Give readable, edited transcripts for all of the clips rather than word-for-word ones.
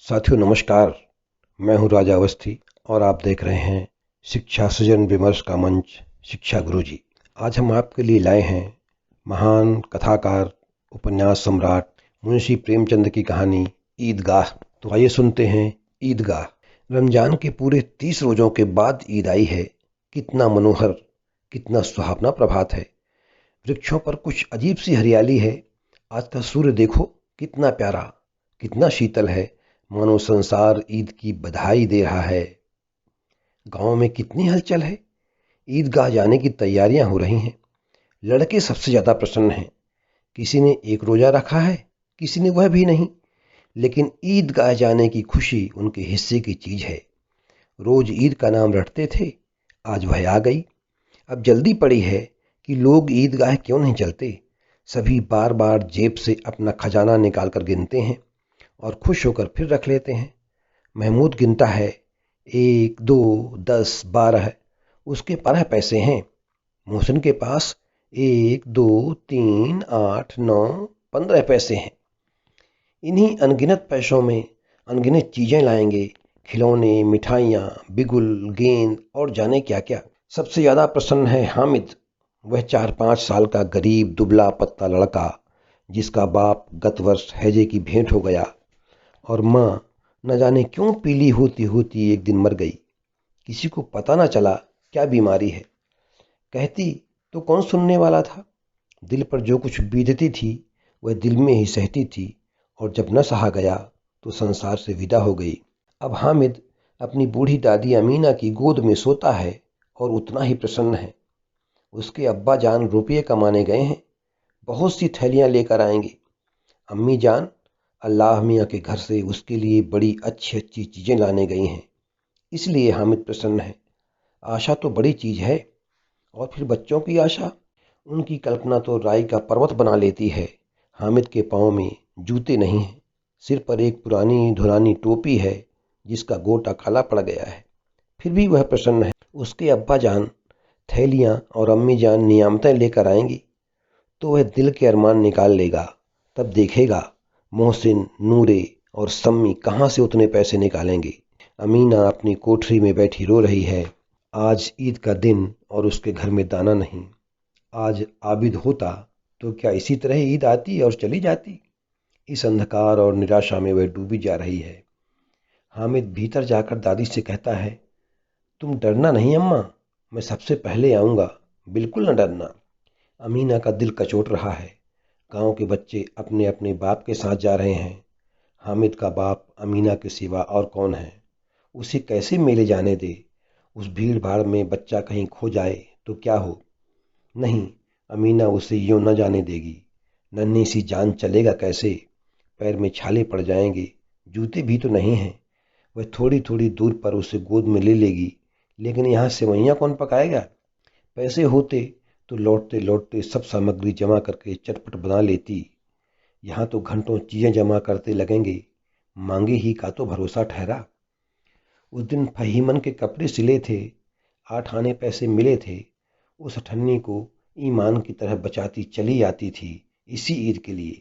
साथियों नमस्कार। मैं हूं राजा अवस्थी और आप देख रहे हैं शिक्षा सृजन विमर्श का मंच शिक्षा गुरुजी। आज हम आपके लिए लाए हैं महान कथाकार उपन्यास सम्राट मुंशी प्रेमचंद की कहानी ईदगाह। तो आइए सुनते हैं ईदगाह। रमजान के पूरे 30 रोजों के बाद ईद आई है। कितना मनोहर, कितना सुहावना प्रभात है। वृक्षों पर कुछ अजीब सी हरियाली है। आज का सूर्य देखो कितना प्यारा, कितना शीतल है, मानो संसार ईद की बधाई दे रहा है। गांव में कितनी हलचल है। ईदगाह जाने की तैयारियां हो रही हैं। लड़के सबसे ज्यादा प्रसन्न हैं। किसी ने एक रोजा रखा है, किसी ने वह भी नहीं, लेकिन ईदगाह जाने की खुशी उनके हिस्से की चीज है। रोज ईद का नाम रटते थे, आज वह आ गई। अब जल्दी पड़ी है कि लोग ईदगाह क्यों नहीं चलते। सभी बार बार जेब से अपना खजाना निकाल कर गिनते हैं और खुश होकर फिर रख लेते हैं। महमूद गिनता है, 1, 2, 10, 12। उसके 12 पैसे हैं। मोहसिन के पास 1, 2, 3, 8, 9, 15 पैसे हैं। इन्हीं अनगिनत पैसों में अनगिनत चीजें लाएंगे, खिलौने, मिठाइयाँ, बिगुल, गेंद और जाने क्या क्या। सबसे ज्यादा प्रसन्न है हामिद, वह 4-5 साल का गरीब दुबला पतला लड़का जिसका बाप गत वर्ष हैजे की भेंट हो गया और माँ न जाने क्यों पीली होती होती एक दिन मर गई। किसी को पता न चला क्या बीमारी है। कहती तो कौन सुनने वाला था। दिल पर जो कुछ बीतती थी वह दिल में ही सहती थी और जब न सहा गया तो संसार से विदा हो गई। अब हामिद अपनी बूढ़ी दादी अमीना की गोद में सोता है और उतना ही प्रसन्न है। उसके अब्बा जान रुपये कमाने गए हैं, बहुत सी थैलियां लेकर आएंगे। अम्मी जान अल्लाह मियाँ के घर से उसके लिए बड़ी अच्छी अच्छी चीज़ें लाने गई हैं, इसलिए हामिद प्रसन्न है। आशा तो बड़ी चीज़ है। और फिर बच्चों की आशा, उनकी कल्पना तो राई का पर्वत बना लेती है। हामिद के पाँव में जूते नहीं हैं, सिर पर एक पुरानी धुरानी टोपी है जिसका गोटा काला पड़ गया है, फिर भी वह प्रसन्न है। उसके अब्बा जान थैलियाँ और अम्मी जान नियामतें लेकर आएंगी तो वह दिल के अरमान निकाल लेगा। तब देखेगा मोहसिन, नूरे और सम्मी कहाँ से उतने पैसे निकालेंगे। अमीना अपनी कोठरी में बैठी रो रही है। आज ईद का दिन और उसके घर में दाना नहीं। आज आबिद होता तो क्या इसी तरह ईद आती और चली जाती। इस अंधकार और निराशा में वह डूबी जा रही है। हामिद भीतर जाकर दादी से कहता है, तुम डरना नहीं अम्मा, मैं सबसे पहले आऊँगा, बिल्कुल न डरना। अमीना का दिल कचोट रहा है। गांव के बच्चे अपने अपने बाप के साथ जा रहे हैं। हामिद का बाप अमीना के सिवा और कौन है। उसे कैसे मेले जाने दे। उस भीड़ भाड़ में बच्चा कहीं खो जाए तो क्या हो। नहीं, अमीना उसे यूं न जाने देगी। नन्ही सी जान चलेगा कैसे। पैर में छाले पड़ जाएंगे, जूते भी तो नहीं हैं। वह थोड़ी थोड़ी दूर पर उसे गोद में ले लेगी, लेकिन यहाँ सेवैयाँ कौन पकाएगा। पैसे होते तो लौटते लौटते सब सामग्री जमा करके चटपट बना लेती। यहाँ तो घंटों चीजें जमा करते लगेंगे, मांगे ही का तो भरोसा ठहरा। उस दिन फहीमन के कपड़े सिले थे, 8 आने पैसे मिले थे। उस अठन्नी को ईमान की तरह बचाती चली आती थी इसी ईद के लिए।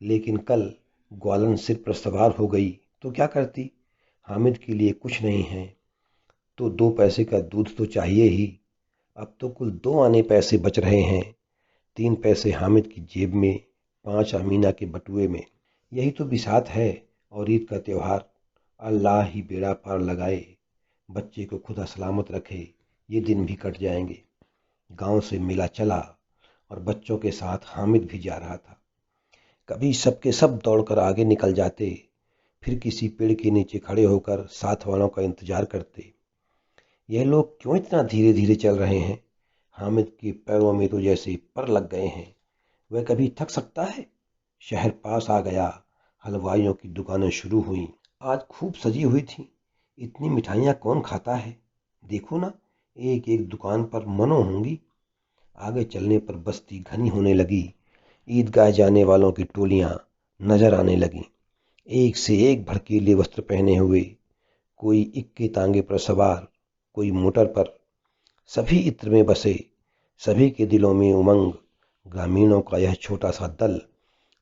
लेकिन कल ग्वालन सिर पर सवार हो गई तो क्या करती। हामिद के लिए कुछ नहीं है तो 2 पैसे का दूध तो चाहिए ही। अब तो कुल 2 आने पैसे बच रहे हैं, 3 पैसे हामिद की जेब में, 5 अमीना के बटुए में। यही तो बिसात है और ईद का त्योहार। अल्लाह ही बेड़ा पार लगाए, बच्चे को खुदा सलामत रखे, ये दिन भी कट जाएंगे। गांव से मेला चला और बच्चों के साथ हामिद भी जा रहा था। कभी सबके सब दौड़कर आगे निकल जाते, फिर किसी पेड़ के नीचे खड़े होकर साथ वालों का इंतजार करते। यह लोग क्यों इतना धीरे धीरे चल रहे हैं। हामिद के पैरों में तो जैसे पर लग गए हैं। वह कभी थक सकता है। शहर पास आ गया, हलवाइयों की दुकानें शुरू हुई। आज खूब सजी हुई थी। इतनी मिठाइयाँ कौन खाता है। देखो ना, एक एक दुकान पर मनो होंगी। आगे चलने पर बस्ती घनी होने लगी। ईदगाह जाने वालों की टोलियां नजर आने लगीं, एक से एक भड़कीले वस्त्र पहने हुए, कोई इक्के तांगे पर सवार, कोई मोटर पर। सभी इत्र में बसे, सभी के दिलों में उमंग। ग्रामीणों का यह छोटा सा दल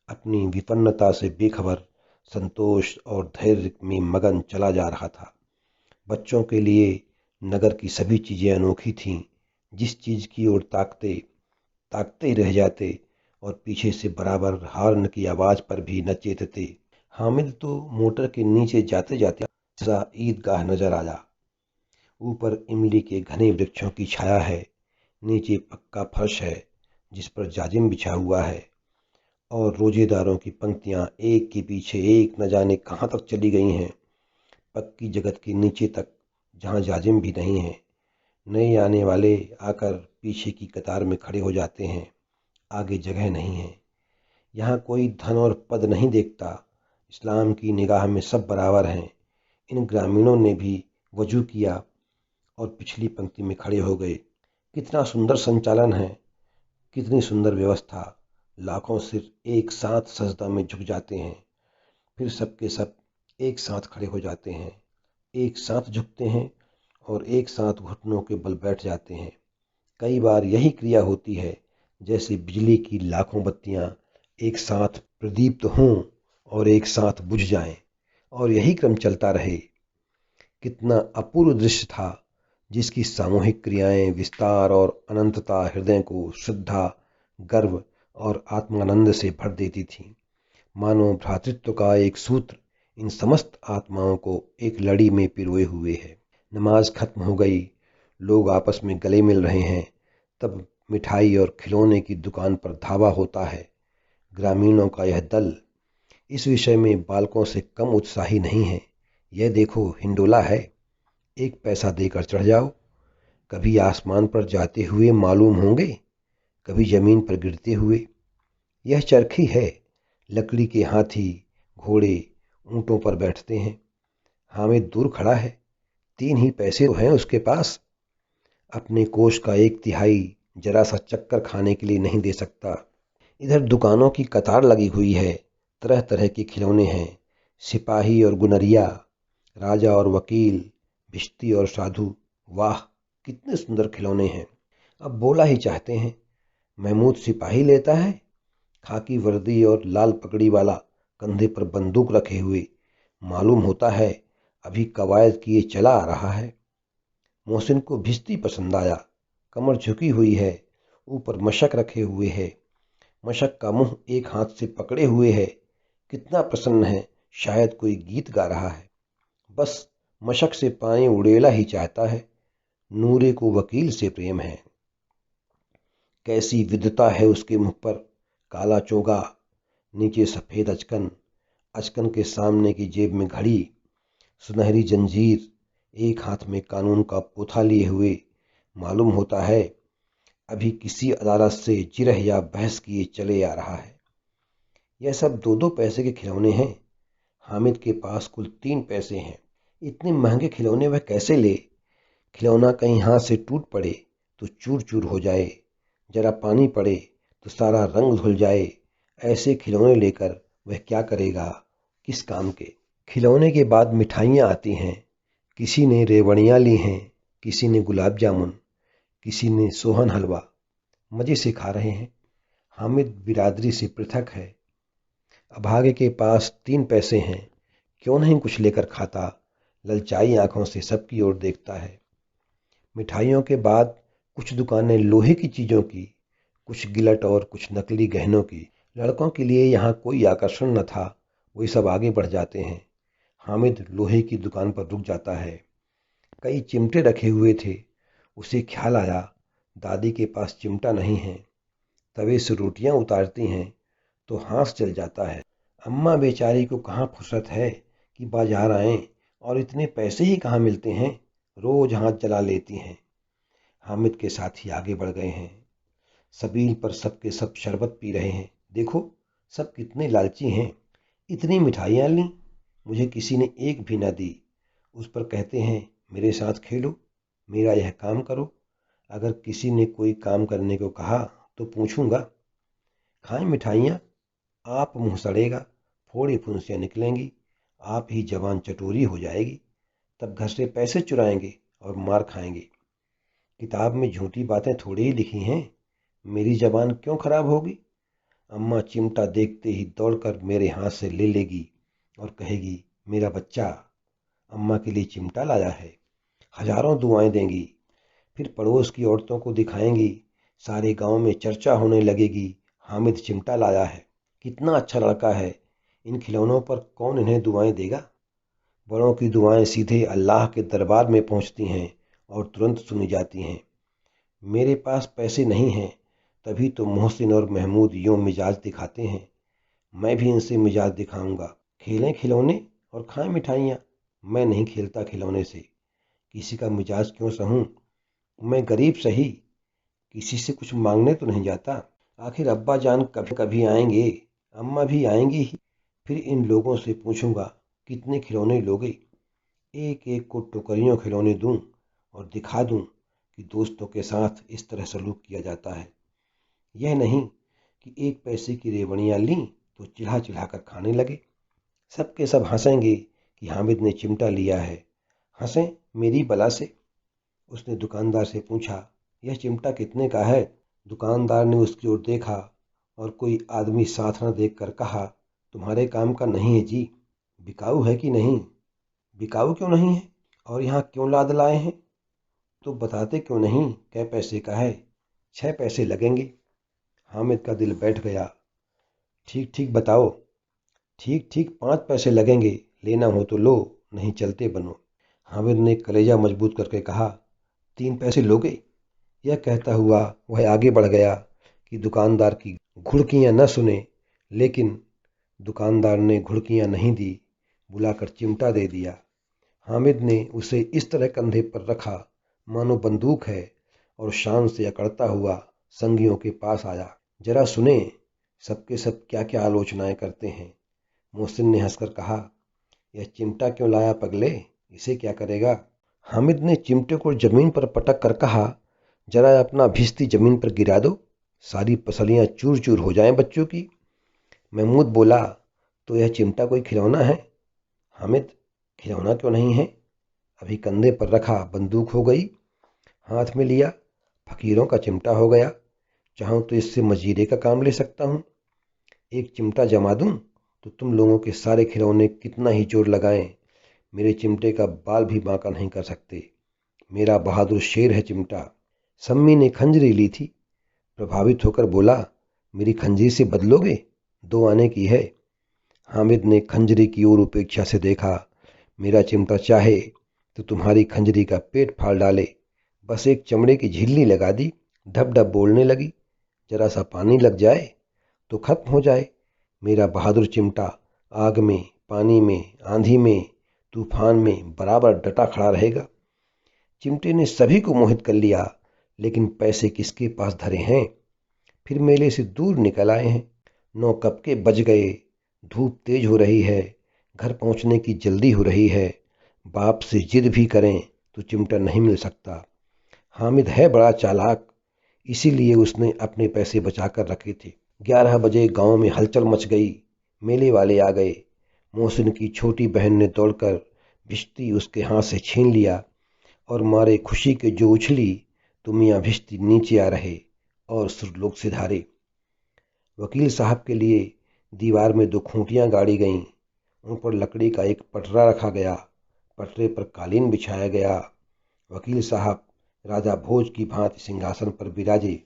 अपनी विपन्नता से बेखबर संतोष और धैर्य में मगन चला जा रहा था। बच्चों के लिए नगर की सभी चीज़ें अनोखी थीं। जिस चीज़ की ओर ताकते ताकते ही रह जाते और पीछे से बराबर हॉर्न की आवाज़ पर भी न चेतते। हामिद तो मोटर के नीचे जाते जाते सा ईदगाह नजर आया। ऊपर इमली के घने वृक्षों की छाया है, नीचे पक्का फर्श है जिस पर जाजिम बिछा हुआ है, और रोजेदारों की पंक्तियां एक के पीछे एक न जाने कहाँ तक चली गई हैं, पक्की जगत के नीचे तक, जहाँ जाजिम भी नहीं है। नए आने वाले आकर पीछे की कतार में खड़े हो जाते हैं, आगे जगह नहीं है। यहाँ कोई धन और पद नहीं देखता, इस्लाम की निगाह में सब बराबर हैं। इन ग्रामीणों ने भी वजू किया और पिछली पंक्ति में खड़े हो गए। कितना सुंदर संचालन है, कितनी सुंदर व्यवस्था। लाखों सिर एक साथ सजदा में झुक जाते हैं, फिर सबके सब एक साथ खड़े हो जाते हैं, एक साथ झुकते हैं और एक साथ घुटनों के बल बैठ जाते हैं। कई बार यही क्रिया होती है जैसे बिजली की लाखों बत्तियां एक साथ प्रदीप्त हों और एक साथ बुझ जाएं, और यही क्रम चलता रहे। कितना अपूर्व दृश्य था, जिसकी सामूहिक क्रियाएं, विस्तार और अनंतता हृदय को श्रद्धा, गर्व और आत्मानंद से भर देती थीं। मानो भ्रातृत्व का एक सूत्र इन समस्त आत्माओं को एक लड़ी में पिरोए हुए है। नमाज खत्म हो गई, लोग आपस में गले मिल रहे हैं, तब मिठाई और खिलौने की दुकान पर धावा होता है। ग्रामीणों का यह दल इस विषय में बालकों से कम उत्साही नहीं है। यह देखो, हिंडोला है, 1 पैसा देकर चढ़ जाओ। कभी आसमान पर जाते हुए मालूम होंगे, कभी जमीन पर गिरते हुए। यह चरखी है, लकड़ी के हाथी, घोड़े, ऊंटों पर बैठते हैं। हामिद दूर खड़ा है, 3 ही पैसे तो हैं उसके पास। अपने कोष का 1/3 जरा सा चक्कर खाने के लिए नहीं दे सकता। इधर दुकानों की कतार लगी हुई है, तरह तरह के खिलौने हैं, सिपाही और गुनरिया, राजा और वकील, भिश्ती और साधु। वाह, कितने सुंदर खिलौने हैं। अब बोला ही चाहते हैं। महमूद सिपाही लेता है, खाकी वर्दी और लाल पगड़ी वाला, कंधे पर बंदूक रखे हुए। मालूम होता है अभी कवायद किए चला आ रहा है। मोहसिन को भिश्ती पसंद आया, कमर झुकी हुई है, ऊपर मशक रखे हुए है, मशक का मुंह एक हाथ से पकड़े हुए है। कितना प्रसन्न है, शायद कोई गीत गा रहा है। बस मशक से पानी उड़ेला ही चाहता है। नूरे को वकील से प्रेम है। कैसी विद्वता है उसके मुख पर, काला चोगा, नीचे सफेद अचकन, अचकन के सामने की जेब में घड़ी, सुनहरी जंजीर, एक हाथ में कानून का पोथा लिए हुए। मालूम होता है अभी किसी अदालत से जिरह या बहस किए चले आ रहा है। यह सब 2-2 पैसे के खिलौने हैं। हामिद के पास कुल 3 पैसे हैं। इतने महंगे खिलौने वह कैसे ले? खिलौना कहीं हाथ से टूट पड़े तो चूर चूर हो जाए, जरा पानी पड़े तो सारा रंग धुल जाए। ऐसे खिलौने लेकर वह क्या करेगा, किस काम के? खिलौने के बाद मिठाइयाँ आती हैं। किसी ने रेवड़ियाँ ली हैं, किसी ने गुलाब जामुन, किसी ने सोहन हलवा। मज़े से खा रहे हैं। हामिद बिरादरी से पृथक है। अभागे के पास 3 पैसे हैं, क्यों नहीं कुछ लेकर खाता? ललचाई आंखों से सबकी ओर देखता है। मिठाइयों के बाद कुछ दुकानें लोहे की चीज़ों की, कुछ गिलट और कुछ नकली गहनों की। लड़कों के लिए यहाँ कोई आकर्षण न था, वही सब आगे बढ़ जाते हैं। हामिद लोहे की दुकान पर रुक जाता है। कई चिमटे रखे हुए थे। उसे ख्याल आया दादी के पास चिमटा नहीं है। तवे से रोटियां उतारती हैं तो हाथ जल जाता है। अम्मा बेचारी को कहाँ फुर्सत है कि बाजार आएं, और इतने पैसे ही कहाँ मिलते हैं, रोज हाथ जला लेती हैं। हामिद के साथी आगे बढ़ गए हैं। सबील पर सबके सब शरबत पी रहे हैं। देखो सब कितने लालची हैं। इतनी मिठाइयाँ लीं, मुझे किसी ने एक भी ना दी। उस पर कहते हैं मेरे साथ खेलो, मेरा यह काम करो। अगर किसी ने कोई काम करने को कहा तो पूछूंगा। खाएं मिठाइयाँ, आप मुँह सड़ेगा, फोड़ी फुंसियाँ निकलेंगी, आप ही जवान चटोरी हो जाएगी। तब घर से पैसे चुराएंगे और मार खाएंगे। किताब में झूठी बातें थोड़ी ही लिखी हैं, मेरी जबान क्यों खराब होगी? अम्मा चिमटा देखते ही दौड़कर मेरे हाथ से ले लेगी और कहेगी, मेरा बच्चा अम्मा के लिए चिमटा लाया है। हजारों दुआएं देंगी। फिर पड़ोस की औरतों को दिखाएंगी। सारे गांव में चर्चा होने लगेगी, हामिद चिमटा लाया है, कितना अच्छा लड़का है। इन खिलौनों पर कौन इन्हें दुआएं देगा? बड़ों की दुआएं सीधे अल्लाह के दरबार में पहुंचती हैं और तुरंत सुनी जाती हैं। मेरे पास पैसे नहीं हैं, तभी तो मोहसिन और महमूद यूं मिजाज दिखाते हैं। मैं भी इनसे मिजाज दिखाऊंगा। खेलें खिलौने और खाएं मिठाइयाँ। मैं नहीं खेलता खिलौने से, किसी का मिजाज क्यों सहूं। मैं गरीब सही, किसी से कुछ मांगने तो नहीं जाता। आखिर अब्बा जान कभी कभी आएंगे, अम्मा भी आएंगी ही। फिर इन लोगों से पूछूंगा, कितने खिलौने लोगे? एक एक को टोकरियों खिलौने दूं और दिखा दूं कि दोस्तों के साथ इस तरह सलूक किया जाता है। यह नहीं कि एक पैसे की रेवड़ियाँ लीं तो चिढ़ा चिढ़ा कर खाने लगे। सबके सब हंसेंगे कि हामिद ने चिमटा लिया है। हंसें मेरी बला से। उसने दुकानदार से पूछा, यह चिमटा कितने का है? दुकानदार ने उसकी ओर देखा और कोई आदमी साथ न देख कर कहा, तुम्हारे काम का नहीं है जी। बिकाऊ है कि नहीं? बिकाऊ क्यों नहीं है? और यहाँ क्यों लाद लाए हैं? तो बताते क्यों नहीं कै पैसे का है? 6 पैसे लगेंगे। हामिद का दिल बैठ गया। ठीक ठीक बताओ। ठीक ठीक 5 पैसे लगेंगे। लेना हो तो लो, नहीं चलते बनो। हामिद ने कलेजा मजबूत करके कहा, 3 पैसे लोगे? यह कहता हुआ वह आगे बढ़ गया कि दुकानदार की घुड़कियां न सुने। लेकिन दुकानदार ने घुड़कियां नहीं दी, बुलाकर चिमटा दे दिया। हामिद ने उसे इस तरह कंधे पर रखा मानो बंदूक है और शान से अकड़ता हुआ संगियों के पास आया। जरा सुने सबके सब क्या क्या आलोचनाएं करते हैं। मोहसिन ने हंसकर कहा, यह चिमटा क्यों लाया पगले, इसे क्या करेगा? हामिद ने चिमटे को जमीन पर पटक कर कहा, जरा अपना भिश्ती जमीन पर गिरा दो, सारी पसलियां चूर चूर हो जाएं बच्चों की। महमूद बोला, तो यह चिमटा कोई खिलौना है? हामिद, खिलौना क्यों नहीं है? अभी कंधे पर रखा बंदूक हो गई, हाथ में लिया फकीरों का चिमटा हो गया। चाहूं तो इससे मजीरे का काम ले सकता हूं। एक चिमटा जमा दूं तो तुम लोगों के सारे खिलौने कितना ही जोर लगाएं, मेरे चिमटे का बाल भी बांका नहीं कर सकते। मेरा बहादुर शेर है चिमटा। सम्मी ने खंजरी ली थी, प्रभावित होकर बोला, मेरी खंजीर से बदलोगे? 2 आने की है। हामिद ने खंजरी की ओर उपेक्षा से देखा। मेरा चिमटा चाहे तो तुम्हारी खंजरी का पेट फाड़ डाले। बस एक चमड़े की झिल्ली लगा दी, ढप ढप बोलने लगी। जरा सा पानी लग जाए तो खत्म हो जाए। मेरा बहादुर चिमटा आग में, पानी में, आंधी में, तूफान में बराबर डटा खड़ा रहेगा। चिमटे ने सभी को मोहित कर लिया, लेकिन पैसे किसके पास धरे हैं। फिर मेले से दूर निकल आए हैं। 9 कब के बज गए। धूप तेज हो रही है, घर पहुंचने की जल्दी हो रही है। बाप से जिद भी करें तो चिमटा नहीं मिल सकता। हामिद है बड़ा चालाक, इसीलिए उसने अपने पैसे बचा कर रखे थे। 11 बजे गांव में हलचल मच गई। मेले वाले आ गए। मोहसिन की छोटी बहन ने दौड़कर भिश्ती उसके हाथ से छीन लिया और मारे खुशी के जो उछली तो मियाँ भिश्ती नीचे आ रहे और सुरलोक सिधारे। वकील साहब के लिए दीवार में 2 खूंटियां गाड़ी गईं। उन पर लकड़ी का एक पटरा रखा गया। पटरे पर कालीन बिछाया गया। वकील साहब राजा भोज की भांति सिंहासन पर विराजे।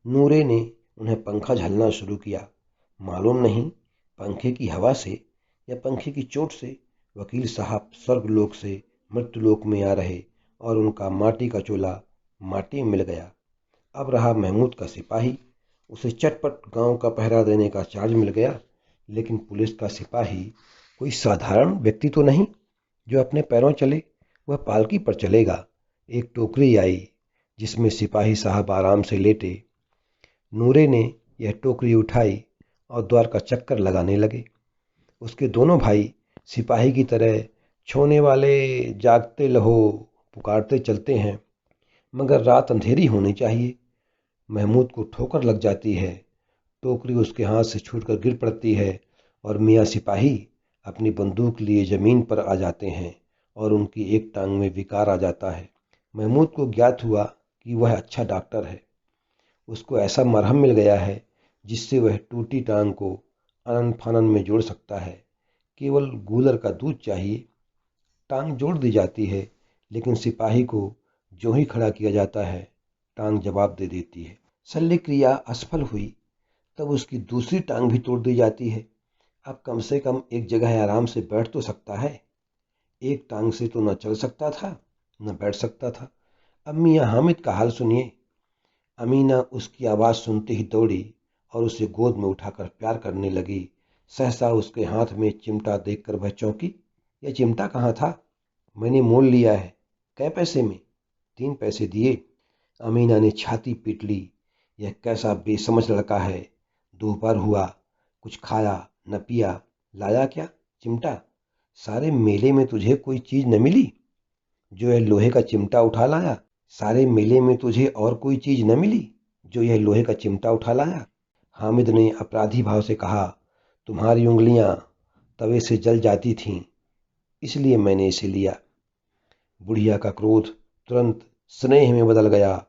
नूरे ने उन्हें पंखा झलना शुरू किया। मालूम नहीं पंखे की हवा से या पंखे की चोट से वकील साहब स्वर्गलोक से मृत्युलोक में आ रहे और उनका माटी का चोला माटी में मिल गया। अब रहा महमूद का सिपाही। उसे चटपट गांव का पहरा देने का चार्ज मिल गया। लेकिन पुलिस का सिपाही कोई साधारण व्यक्ति तो नहीं जो अपने पैरों चले। वह पालकी पर चलेगा। एक टोकरी आई जिसमें सिपाही साहब आराम से लेटे। नूरे ने यह टोकरी उठाई और द्वार का चक्कर लगाने लगे। उसके दोनों भाई सिपाही की तरह छोने वाले जागते लहो पुकारते चलते हैं, मगर रात अंधेरी होनी चाहिए। महमूद को ठोकर लग जाती है। टोकरी उसके हाथ से छूटकर गिर पड़ती है और मियाँ सिपाही अपनी बंदूक लिए जमीन पर आ जाते हैं और उनकी एक टांग में विकार आ जाता है। महमूद को ज्ञात हुआ कि वह अच्छा डॉक्टर है। उसको ऐसा मरहम मिल गया है जिससे वह टूटी टांग को आनन फानन में जोड़ सकता है। केवल गूलर का दूध चाहिए। टांग जोड़ दी जाती है, लेकिन सिपाही को जो ही खड़ा किया जाता है, टांग जवाब दे देती है। शल्य क्रिया असफल हुई तब उसकी दूसरी टांग भी तोड़ दी जाती है। अब कम से कम एक जगह आराम से बैठ तो सकता है। एक टांग से तो न चल सकता था, न बैठ सकता था। अब मियाँ हामिद का हाल सुनिए। अमीना उसकी आवाज़ सुनते ही दौड़ी और उसे गोद में उठाकर प्यार करने लगी। सहसा उसके हाथ में चिमटा देखकर वह चौंकी। यह चिमटा कहाँ था? मैंने मोल लिया है। कै पैसे में? 3 पैसे दिए। अमीना ने छाती पीट ली। यह कैसा बेसमझ लड़का है। दोपहर हुआ, कुछ खाया न पिया, लाया क्या? चिमटा। सारे मेले में तुझे कोई चीज न मिली जो यह लोहे का चिमटा उठा लाया? सारे मेले में तुझे और कोई चीज न मिली जो यह लोहे का चिमटा उठा लाया? हामिद ने अपराधी भाव से कहा, तुम्हारी उंगलियां तवे से जल जाती थीं, इसलिए मैंने इसे लिया। बुढ़िया का क्रोध तुरंत स्नेह में बदल गया,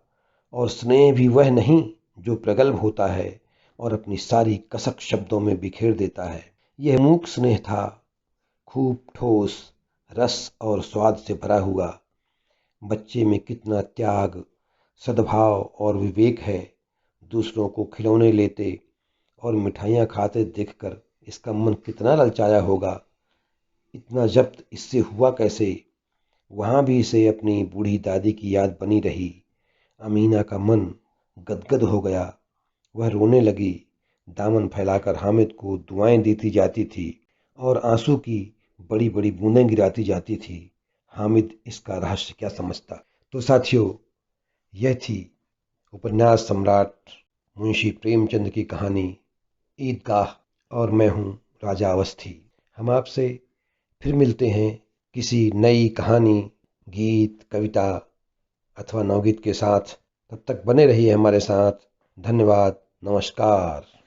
और स्नेह भी वह नहीं जो प्रगल्भ होता है और अपनी सारी कसक शब्दों में बिखेर देता है। यह मूक स्नेह था, खूब ठोस, रस और स्वाद से भरा हुआ। बच्चे में कितना त्याग, सद्भाव और विवेक है। दूसरों को खिलौने लेते और मिठाइयाँ खाते देखकर इसका मन कितना ललचाया होगा। इतना जब्त इससे हुआ कैसे? वहाँ भी इसे अपनी बूढ़ी दादी की याद बनी रही। अमीना का मन गदगद हो गया। वह रोने लगी। दामन फैलाकर हामिद को दुआएं देती जाती थी और आंसू की बड़ी बड़ी बूंदें गिराती जाती थी। हामिद इसका रहस्य क्या समझता? तो साथियों, यह थी उपन्यास सम्राट मुंशी प्रेमचंद की कहानी ईदगाह, और मैं हूँ राजा अवस्थी। हम आपसे फिर मिलते हैं किसी नई कहानी, गीत, कविता अथवा नवगीत के साथ। तब तक बने रहिए हमारे साथ। धन्यवाद। नमस्कार।